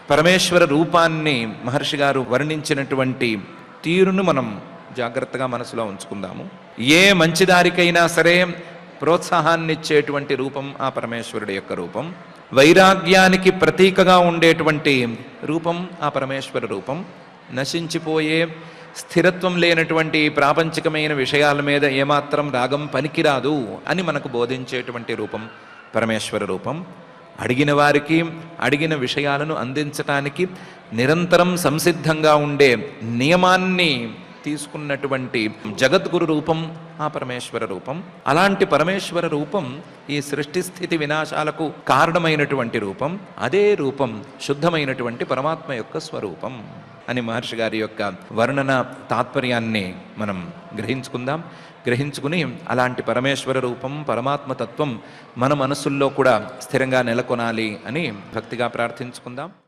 పరమేశ్వర రూపాన్ని మహర్షి గారు వర్ణించినటువంటి తీరును మనం జాగ్రత్తగా మనసులో ఉంచుకుందాము. ఏ మంచి దారికైనా సరే ప్రోత్సాహాన్ని ఇచ్చేటువంటి రూపం ఆ పరమేశ్వరుడి యొక్క రూపం. వైరాగ్యానికి ప్రతీకగా ఉండేటువంటి రూపం ఆ పరమేశ్వర రూపం. నశించిపోయే స్థిరత్వం లేనటువంటి ప్రాపంచికమైన విషయాల మీద ఏమాత్రం రాగం పనికిరాదు అని మనకు బోధించేటువంటి రూపం పరమేశ్వర రూపం. అడిగిన వారికి అడిగిన విషయాలను అందించటానికి నిరంతరం సంసిద్ధంగా ఉండే నియమాన్ని తీసుకున్నటువంటి జగద్గురు రూపం ఆ పరమేశ్వర రూపం. అలాంటి పరమేశ్వర రూపం ఈ సృష్టి స్థితి వినాశాలకు కారణమైనటువంటి రూపం. అదే రూపం శుద్ధమైనటువంటి పరమాత్మ యొక్క స్వరూపం అని మహర్షి గారి యొక్క వర్ణన తాత్పర్యాన్ని మనం గ్రహించుకుని అలాంటి పరమేశ్వర రూపం పరమాత్మ తత్వం మన మనసుల్లో కూడా స్థిరంగా నెలకొనాలి అని భక్తిగా ప్రార్థించుకుందాం.